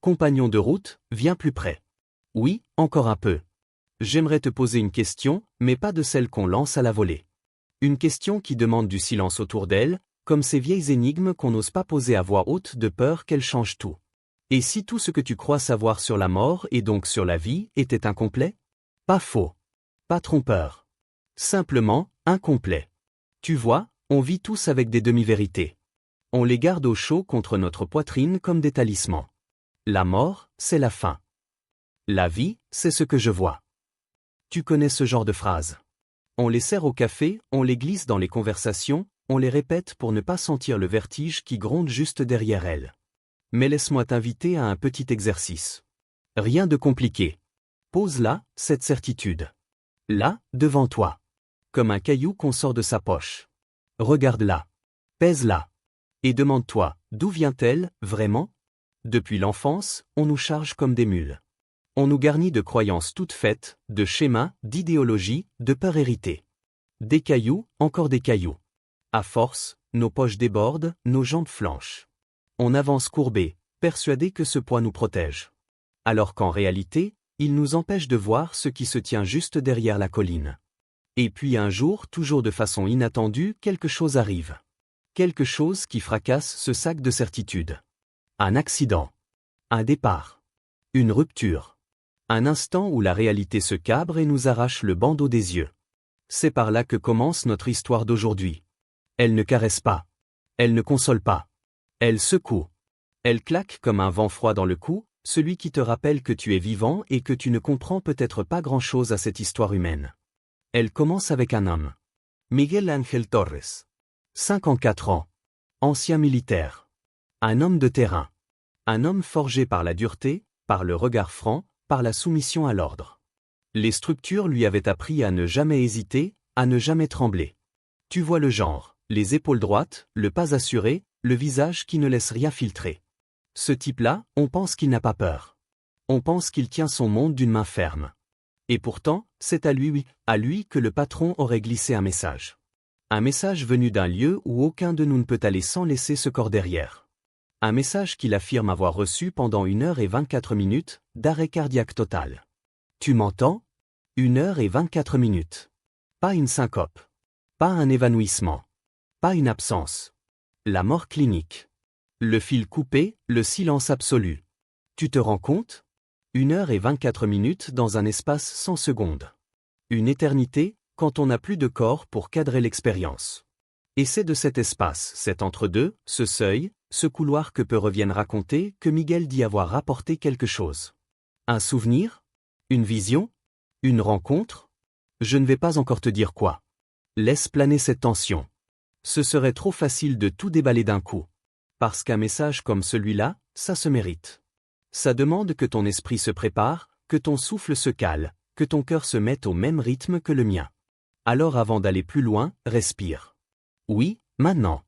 Compagnon de route, viens plus près. Oui, encore un peu. J'aimerais te poser une question, mais pas de celle qu'on lance à la volée. Une question qui demande du silence autour d'elle, comme ces vieilles énigmes qu'on n'ose pas poser à voix haute de peur qu'elles changent tout. Et si tout ce que tu crois savoir sur la mort et donc sur la vie était incomplet? Pas faux. Pas trompeur. Simplement, incomplet. Tu vois, on vit tous avec des demi-vérités. On les garde au chaud contre notre poitrine comme des talismans. La mort, c'est la fin. La vie, c'est ce que je vois. Tu connais ce genre de phrases. On les sert au café, on les glisse dans les conversations, on les répète pour ne pas sentir le vertige qui gronde juste derrière elles. Mais laisse-moi t'inviter à un petit exercice. Rien de compliqué. Pose là, cette certitude. Là, devant toi. Comme un caillou qu'on sort de sa poche. Regarde-la. Pèse-la. Et demande-toi, d'où vient-elle, vraiment? Depuis l'enfance, on nous charge comme des mules. On nous garnit de croyances toutes faites, de schémas, d'idéologies, de peurs héritées. Des cailloux, encore des cailloux. À force, nos poches débordent, nos jambes flanchent. On avance courbés, persuadés que ce poids nous protège. Alors qu'en réalité, il nous empêche de voir ce qui se tient juste derrière la colline. Et puis un jour, toujours de façon inattendue, quelque chose arrive. Quelque chose qui fracasse ce sac de certitude. Un accident. Un départ. Une rupture. Un instant où la réalité se cabre et nous arrache le bandeau des yeux. C'est par là que commence notre histoire d'aujourd'hui. Elle ne caresse pas. Elle ne console pas. Elle secoue. Elle claque comme un vent froid dans le cou, celui qui te rappelle que tu es vivant et que tu ne comprends peut-être pas grand-chose à cette histoire humaine. Elle commence avec un homme. Miguel Ángel Torres. 54 ans. Ancien militaire. Un homme de terrain. Un homme forgé par la dureté, par le regard franc, par la soumission à l'ordre. Les structures lui avaient appris à ne jamais hésiter, à ne jamais trembler. Tu vois le genre, les épaules droites, le pas assuré, le visage qui ne laisse rien filtrer. Ce type-là, on pense qu'il n'a pas peur. On pense qu'il tient son monde d'une main ferme. Et pourtant, c'est à lui que le patron aurait glissé un message. Un message venu d'un lieu où aucun de nous ne peut aller sans laisser ce corps derrière. Un message qu'il affirme avoir reçu pendant 1h24 d'arrêt cardiaque total. Tu m'entends? 1h24. Pas une syncope. Pas un évanouissement. Pas une absence. La mort clinique. Le fil coupé, le silence absolu. Tu te rends compte? 1h24 dans un espace 100 secondes. Une éternité, quand on n'a plus de corps pour cadrer l'expérience. Et c'est de cet espace, cet entre-deux, ce seuil, ce couloir que peu reviennent raconter, que Miguel dit avoir rapporté quelque chose. Un souvenir? Une vision? Une rencontre? Je ne vais pas encore te dire quoi. Laisse planer cette tension. Ce serait trop facile de tout déballer d'un coup. Parce qu'un message comme celui-là, ça se mérite. Ça demande que ton esprit se prépare, que ton souffle se cale, que ton cœur se mette au même rythme que le mien. Alors avant d'aller plus loin, respire. Oui, maintenant.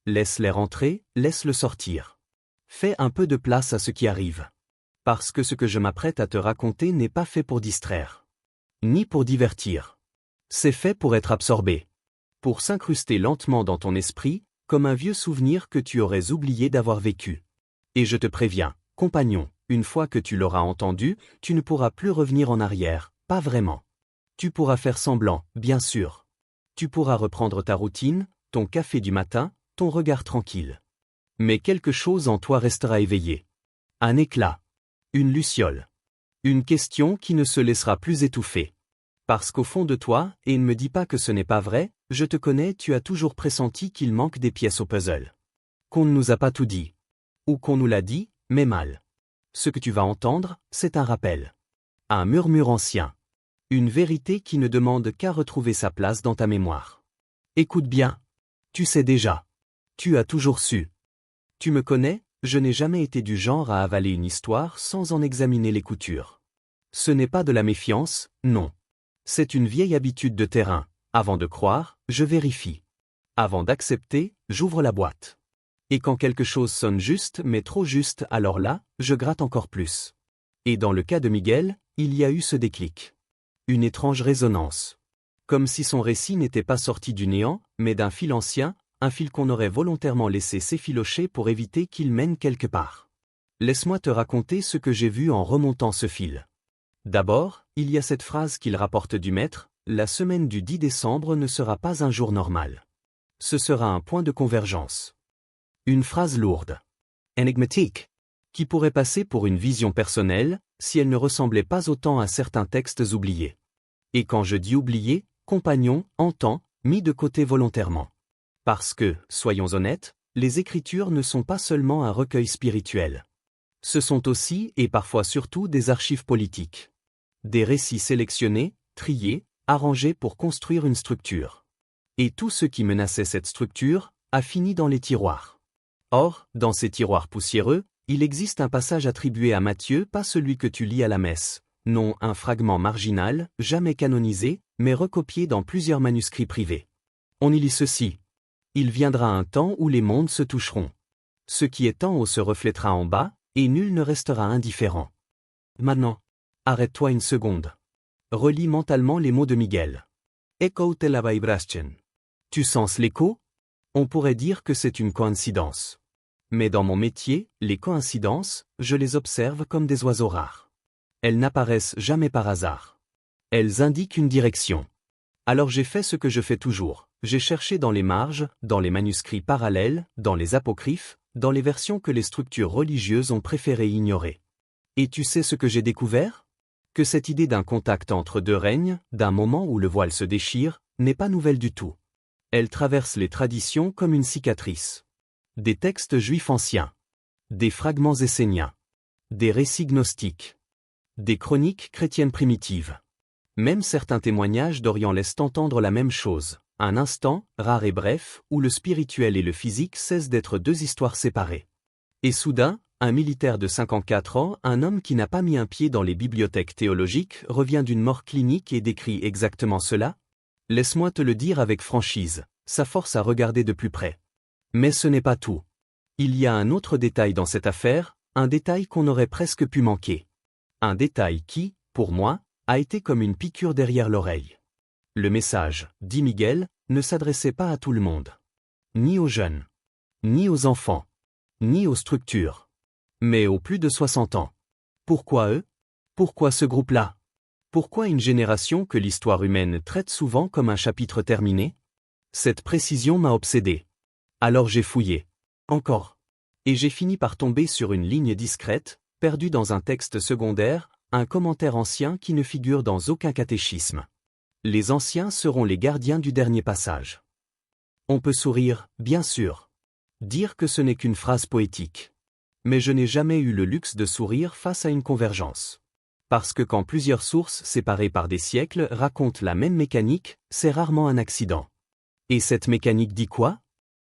Laisse l'air entrer, laisse-le sortir. Fais un peu de place à ce qui arrive. Parce que ce que je m'apprête à te raconter n'est pas fait pour distraire. Ni pour divertir. C'est fait pour être absorbé. Pour s'incruster lentement dans ton esprit, comme un vieux souvenir que tu aurais oublié d'avoir vécu. Et je te préviens, compagnon, une fois que tu l'auras entendu, tu ne pourras plus revenir en arrière, pas vraiment. Tu pourras faire semblant, bien sûr. Tu pourras reprendre ta routine, ton café du matin, ton regard tranquille. Mais quelque chose en toi restera éveillé. Un éclat. Une luciole. Une question qui ne se laissera plus étouffer. Parce qu'au fond de toi, et ne me dis pas que ce n'est pas vrai, je te connais, tu as toujours pressenti qu'il manque des pièces au puzzle. Qu'on ne nous a pas tout dit. Ou qu'on nous l'a dit, mais mal. Ce que tu vas entendre, c'est un rappel. Un murmure ancien. Une vérité qui ne demande qu'à retrouver sa place dans ta mémoire. Écoute bien. Tu sais déjà. Tu as toujours su. Tu me connais, je n'ai jamais été du genre à avaler une histoire sans en examiner les coutures. Ce n'est pas de la méfiance, non. C'est une vieille habitude de terrain. Avant de croire, je vérifie. Avant d'accepter, j'ouvre la boîte. Et quand quelque chose sonne juste mais trop juste, alors là, je gratte encore plus. Et dans le cas de Miguel, il y a eu ce déclic. Une étrange résonance. Comme si son récit n'était pas sorti du néant, mais d'un fil ancien, un fil qu'on aurait volontairement laissé s'effilocher pour éviter qu'il mène quelque part. Laisse-moi te raconter ce que j'ai vu en remontant ce fil. D'abord, il y a cette phrase qu'il rapporte du maître, « La semaine du 10 décembre ne sera pas un jour normal. Ce sera un point de convergence. » Une phrase lourde, énigmatique, qui pourrait passer pour une vision personnelle, si elle ne ressemblait pas autant à certains textes oubliés. Et quand je dis oubliés, compagnon, entend, mis de côté volontairement. Parce que, soyons honnêtes, les Écritures ne sont pas seulement un recueil spirituel. Ce sont aussi, et parfois surtout, des archives politiques. Des récits sélectionnés, triés, arrangés pour construire une structure. Et tout ce qui menaçait cette structure a fini dans les tiroirs. Or, dans ces tiroirs poussiéreux, il existe un passage attribué à Matthieu, pas celui que tu lis à la messe. Non, un fragment marginal, jamais canonisé, mais recopié dans plusieurs manuscrits privés. On y lit ceci. Il viendra un temps où les mondes se toucheront. Ce qui est en haut se reflètera en bas, et nul ne restera indifférent. Maintenant, arrête-toi une seconde. Relis mentalement les mots de Miguel. Écoute la vibration. Tu sens l'écho? On pourrait dire que c'est une coïncidence. Mais dans mon métier, les coïncidences, je les observe comme des oiseaux rares. Elles n'apparaissent jamais par hasard. Elles indiquent une direction. Alors j'ai fait ce que je fais toujours. J'ai cherché dans les marges, dans les manuscrits parallèles, dans les apocryphes, dans les versions que les structures religieuses ont préféré ignorer. Et tu sais ce que j'ai découvert? Que cette idée d'un contact entre deux règnes, d'un moment où le voile se déchire, n'est pas nouvelle du tout. Elle traverse les traditions comme une cicatrice. Des textes juifs anciens. Des fragments esséniens. Des récits gnostiques. Des chroniques chrétiennes primitives. Même certains témoignages d'Orient laissent entendre la même chose. Un instant, rare et bref, où le spirituel et le physique cessent d'être deux histoires séparées. Et soudain, un militaire de 54 ans, un homme qui n'a pas mis un pied dans les bibliothèques théologiques, revient d'une mort clinique et décrit exactement cela? Laisse-moi te le dire avec franchise, ça force à regarder de plus près. Mais ce n'est pas tout. Il y a un autre détail dans cette affaire, un détail qu'on aurait presque pu manquer. Un détail qui, pour moi, a été comme une piqûre derrière l'oreille. Le message, dit Miguel, ne s'adressait pas à tout le monde. Ni aux jeunes. Ni aux enfants. Ni aux structures. Mais aux plus de 60 ans. Pourquoi eux? Pourquoi ce groupe-là? Pourquoi une génération que l'histoire humaine traite souvent comme un chapitre terminé? Cette précision m'a obsédé. Alors j'ai fouillé. Encore. Et j'ai fini par tomber sur une ligne discrète, perdue dans un texte secondaire, un commentaire ancien qui ne figure dans aucun catéchisme. Les anciens seront les gardiens du dernier passage. On peut sourire, bien sûr. Dire que ce n'est qu'une phrase poétique. Mais je n'ai jamais eu le luxe de sourire face à une convergence. Parce que quand plusieurs sources séparées par des siècles racontent la même mécanique, c'est rarement un accident. Et cette mécanique dit quoi?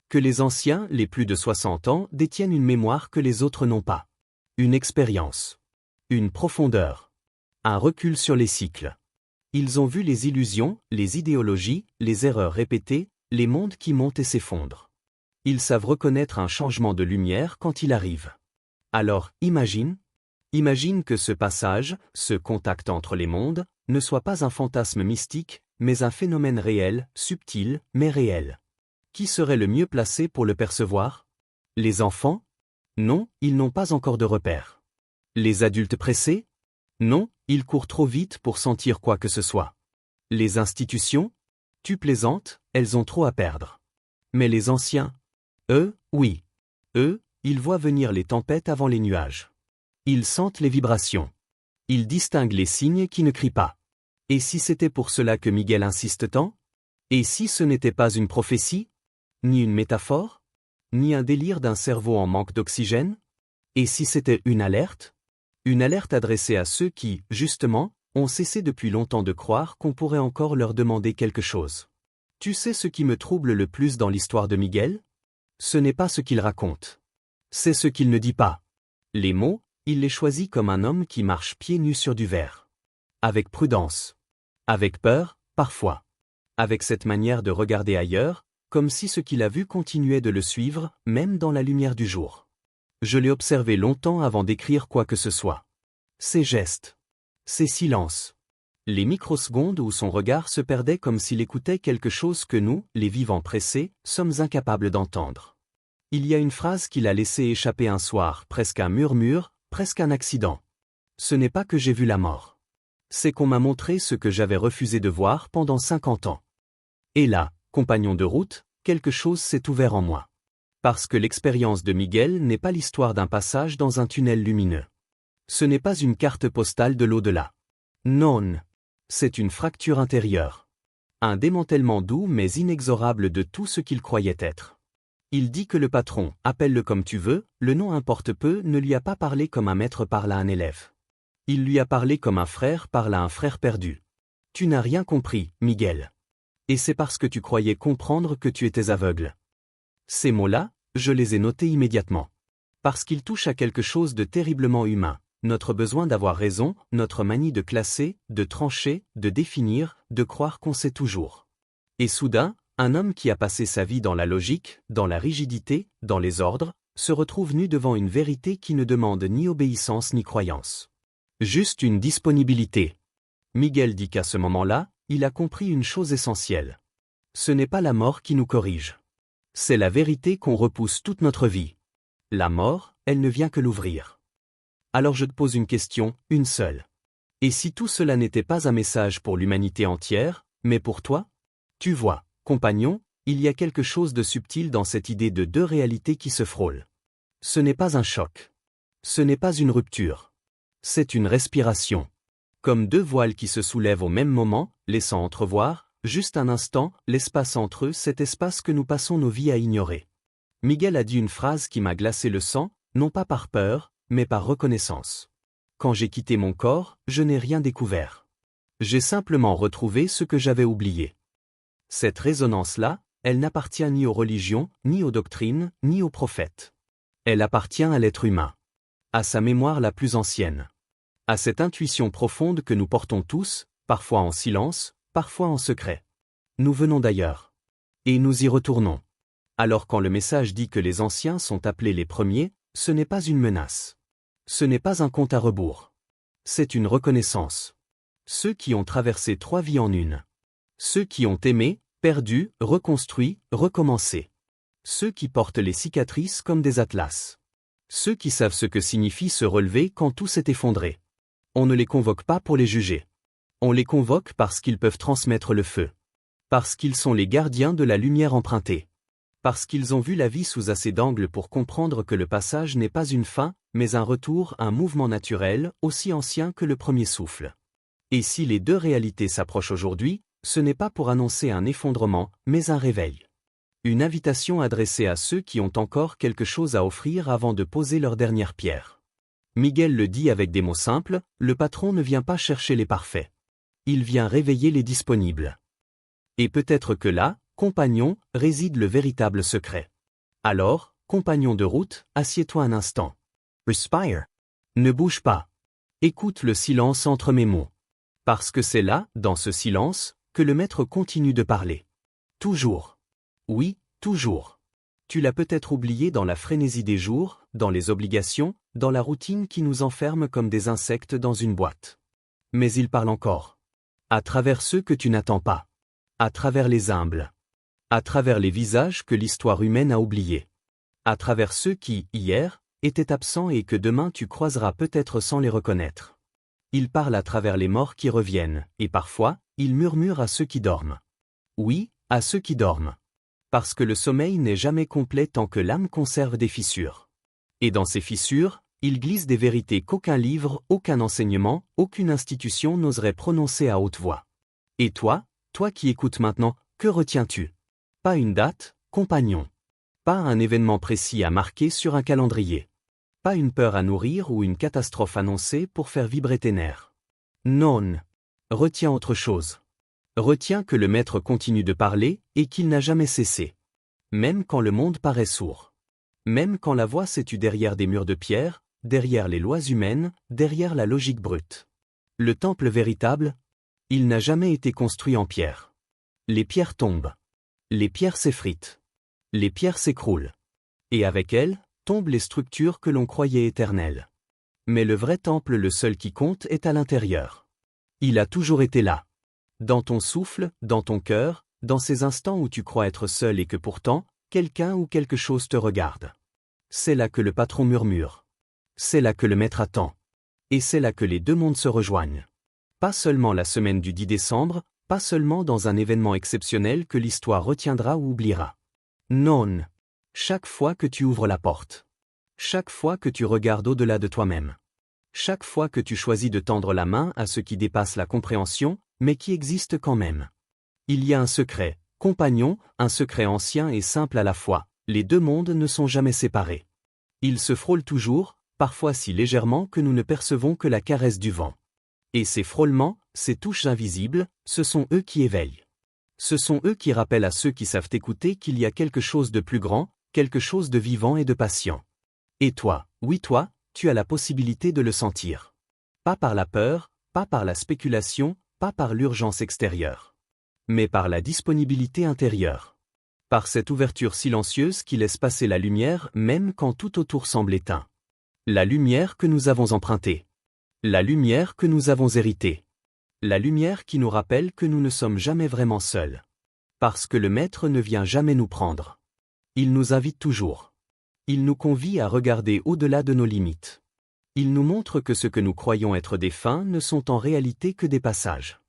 Que les anciens, les plus de 60 ans, détiennent une mémoire que les autres n'ont pas. Une expérience. Une profondeur. Un recul sur les cycles. Ils ont vu les illusions, les idéologies, les erreurs répétées, les mondes qui montent et s'effondrent. Ils savent reconnaître un changement de lumière quand il arrive. Alors, imagine que ce passage, ce contact entre les mondes, ne soit pas un fantasme mystique, mais un phénomène réel, subtil, mais réel. Qui serait le mieux placé pour le percevoir? Les enfants? Non, ils n'ont pas encore de repères. Les adultes pressés? Non, ils courent trop vite pour sentir quoi que ce soit. Les institutions? Tu plaisantes, elles ont trop à perdre. Mais les anciens? Eux, oui. Eux, ils voient venir les tempêtes avant les nuages. Ils sentent les vibrations. Ils distinguent les signes qui ne crient pas. Et si c'était pour cela que Miguel insiste tant? Et si ce n'était pas une prophétie? Ni une métaphore? Ni un délire d'un cerveau en manque d'oxygène? Et si c'était une alerte? Une alerte adressée à ceux qui, justement, ont cessé depuis longtemps de croire qu'on pourrait encore leur demander quelque chose. Tu sais ce qui me trouble le plus dans l'histoire de Miguel? Ce n'est pas ce qu'il raconte. C'est ce qu'il ne dit pas. Les mots, il les choisit comme un homme qui marche pieds nus sur du verre. Avec prudence. Avec peur, parfois. Avec cette manière de regarder ailleurs, comme si ce qu'il a vu continuait de le suivre, même dans la lumière du jour. Je l'ai observé longtemps avant d'écrire quoi que ce soit. Ses gestes. Ses silences. Les microsecondes où son regard se perdait comme s'il écoutait quelque chose que nous, les vivants pressés, sommes incapables d'entendre. Il y a une phrase qu'il a laissé échapper un soir, presque un murmure, presque un accident. Ce n'est pas que j'ai vu la mort. C'est qu'on m'a montré ce que j'avais refusé de voir pendant 50 ans. Et là, compagnon de route, quelque chose s'est ouvert en moi. Parce que l'expérience de Miguel n'est pas l'histoire d'un passage dans un tunnel lumineux. Ce n'est pas une carte postale de l'au-delà. Non. C'est une fracture intérieure. Un démantèlement doux mais inexorable de tout ce qu'il croyait être. Il dit que le patron, appelle-le comme tu veux, le nom importe peu, ne lui a pas parlé comme un maître parle à un élève. Il lui a parlé comme un frère parle à un frère perdu. Tu n'as rien compris, Miguel. Et c'est parce que tu croyais comprendre que tu étais aveugle. Ces mots-là, je les ai notés immédiatement. Parce qu'ils touchent à quelque chose de terriblement humain, notre besoin d'avoir raison, notre manie de classer, de trancher, de définir, de croire qu'on sait toujours. Et soudain, un homme qui a passé sa vie dans la logique, dans la rigidité, dans les ordres, se retrouve nu devant une vérité qui ne demande ni obéissance ni croyance. Juste une disponibilité. Miguel dit qu'à ce moment-là, il a compris une chose essentielle. Ce n'est pas la mort qui nous corrige. C'est la vérité qu'on repousse toute notre vie. La mort, elle ne vient que l'ouvrir. Alors je te pose une question, une seule. Et si tout cela n'était pas un message pour l'humanité entière, mais pour toi? Tu vois, compagnon, il y a quelque chose de subtil dans cette idée de deux réalités qui se frôlent. Ce n'est pas un choc. Ce n'est pas une rupture. C'est une respiration. Comme deux voiles qui se soulèvent au même moment, laissant entrevoir, juste un instant, l'espace entre eux, cet espace que nous passons nos vies à ignorer. Miguel a dit une phrase qui m'a glacé le sang, non pas par peur, mais par reconnaissance. Quand j'ai quitté mon corps, je n'ai rien découvert. J'ai simplement retrouvé ce que j'avais oublié. Cette résonance-là, elle n'appartient ni aux religions, ni aux doctrines, ni aux prophètes. Elle appartient à l'être humain. À sa mémoire la plus ancienne. À cette intuition profonde que nous portons tous, parfois en silence, parfois en secret. Nous venons d'ailleurs. Et nous y retournons. Alors quand le message dit que les anciens sont appelés les premiers, ce n'est pas une menace. Ce n'est pas un compte à rebours. C'est une reconnaissance. Ceux qui ont traversé 3 vies en une. Ceux qui ont aimé, perdu, reconstruit, recommencé. Ceux qui portent les cicatrices comme des atlas. Ceux qui savent ce que signifie se relever quand tout s'est effondré. On ne les convoque pas pour les juger. On les convoque parce qu'ils peuvent transmettre le feu. Parce qu'ils sont les gardiens de la lumière empruntée. Parce qu'ils ont vu la vie sous assez d'angles pour comprendre que le passage n'est pas une fin, mais un retour, un mouvement naturel, aussi ancien que le premier souffle. Et si les deux réalités s'approchent aujourd'hui, ce n'est pas pour annoncer un effondrement, mais un réveil. Une invitation adressée à ceux qui ont encore quelque chose à offrir avant de poser leur dernière pierre. Miguel le dit avec des mots simples, le patron ne vient pas chercher les parfaits. Il vient réveiller les disponibles. Et peut-être que là, compagnon, réside le véritable secret. Alors, compagnon de route, assieds-toi un instant. Respire. Ne bouge pas. Écoute le silence entre mes mots. Parce que c'est là, dans ce silence, que le maître continue de parler. Toujours. Oui, toujours. Tu l'as peut-être oublié dans la frénésie des jours, dans les obligations, dans la routine qui nous enferme comme des insectes dans une boîte. Mais il parle encore. À travers ceux que tu n'attends pas. À travers les humbles. À travers les visages que l'histoire humaine a oubliés. À travers ceux qui, hier, étaient absents et que demain tu croiseras peut-être sans les reconnaître. Il parle à travers les morts qui reviennent, et parfois, il murmure à ceux qui dorment. Oui, à ceux qui dorment. Parce que le sommeil n'est jamais complet tant que l'âme conserve des fissures. Et dans ces fissures, il glisse des vérités qu'aucun livre, aucun enseignement, aucune institution n'oserait prononcer à haute voix. Et toi qui écoutes maintenant, que retiens-tu? Pas une date, compagnon. Pas un événement précis à marquer sur un calendrier. Pas une peur à nourrir ou une catastrophe annoncée pour faire vibrer tes nerfs. Non. Retiens autre chose. Retiens que le maître continue de parler et qu'il n'a jamais cessé. Même quand le monde paraît sourd. Même quand la voix s'est tue derrière des murs de pierre, derrière les lois humaines, derrière la logique brute. Le temple véritable, il n'a jamais été construit en pierre. Les pierres tombent. Les pierres s'effritent. Les pierres s'écroulent. Et avec elles, tombent les structures que l'on croyait éternelles. Mais le vrai temple, le seul qui compte, est à l'intérieur. Il a toujours été là. Dans ton souffle, dans ton cœur, dans ces instants où tu crois être seul et que pourtant, Quelqu'un ou quelque chose te regarde. C'est là que le patron murmure. C'est là que le maître attend. Et c'est là que les deux mondes se rejoignent. Pas seulement la semaine du 10 décembre, pas seulement dans un événement exceptionnel que l'histoire retiendra ou oubliera. Non. Chaque fois que tu ouvres la porte. Chaque fois que tu regardes au-delà de toi-même. Chaque fois que tu choisis de tendre la main à ce qui dépasse la compréhension, mais qui existe quand même. Il y a un secret, compagnon, un secret ancien et simple à la fois. Les deux mondes ne sont jamais séparés. Ils se frôlent toujours, parfois si légèrement que nous ne percevons que la caresse du vent. Et ces frôlements, ces touches invisibles, ce sont eux qui éveillent. Ce sont eux qui rappellent à ceux qui savent écouter qu'il y a quelque chose de plus grand, quelque chose de vivant et de patient. Et toi, oui toi, tu as la possibilité de le sentir. Pas par la peur, pas par la spéculation, pas par l'urgence extérieure. Mais par la disponibilité intérieure. Par cette ouverture silencieuse qui laisse passer la lumière même quand tout autour semble éteint. La lumière que nous avons empruntée. La lumière que nous avons héritée. La lumière qui nous rappelle que nous ne sommes jamais vraiment seuls. Parce que le Maître ne vient jamais nous prendre. Il nous invite toujours. Il nous convie à regarder au-delà de nos limites. Il nous montre que ce que nous croyons être des fins ne sont en réalité que des passages.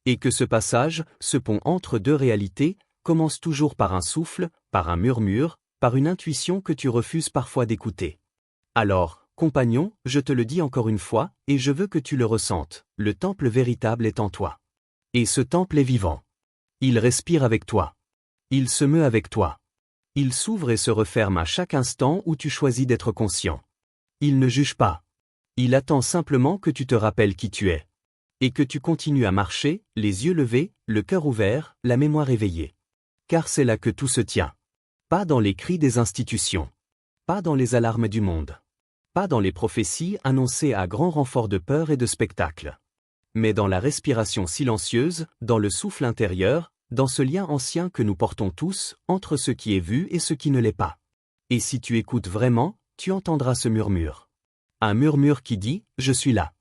Et que ce passage, ce pont entre deux réalités, commence toujours par un souffle, par un murmure, par une intuition que tu refuses parfois d'écouter. Alors, compagnon, je te le dis encore une fois, et je veux que tu le ressentes, le temple véritable est en toi. Et ce temple est vivant. Il respire avec toi. Il se meut avec toi. Il s'ouvre et se referme à chaque instant où tu choisis d'être conscient. Il ne juge pas. Il attend simplement que tu te rappelles qui tu es. Et que tu continues à marcher, les yeux levés, le cœur ouvert, la mémoire éveillée. Car c'est là que tout se tient. Pas dans les cris des institutions. Pas dans les alarmes du monde. Pas dans les prophéties annoncées à grand renfort de peur et de spectacle. Mais dans la respiration silencieuse, dans le souffle intérieur, dans ce lien ancien que nous portons tous, entre ce qui est vu et ce qui ne l'est pas. Et si tu écoutes vraiment, tu entendras ce murmure. Un murmure qui dit « Je suis là.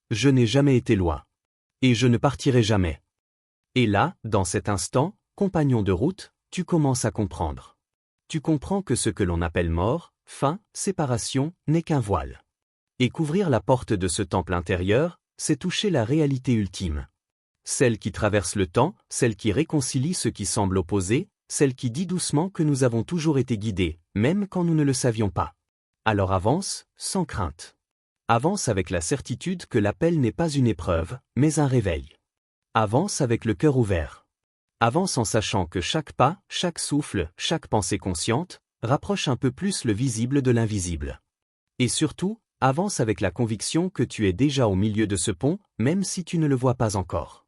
Je n'ai jamais été loin. Et je ne partirai jamais. » Et là, dans cet instant, compagnon de route, tu commences à comprendre. Tu comprends que ce que l'on appelle mort, fin, séparation, n'est qu'un voile. Et qu'ouvrir la porte de ce temple intérieur, c'est toucher la réalité ultime. Celle qui traverse le temps, celle qui réconcilie ce qui semble opposé, celle qui dit doucement que nous avons toujours été guidés, même quand nous ne le savions pas. Alors avance, sans crainte. Avance avec la certitude que l'appel n'est pas une épreuve, mais un réveil. Avance avec le cœur ouvert. Avance en sachant que chaque pas, chaque souffle, chaque pensée consciente, rapproche un peu plus le visible de l'invisible. Et surtout, avance avec la conviction que tu es déjà au milieu de ce pont, même si tu ne le vois pas encore.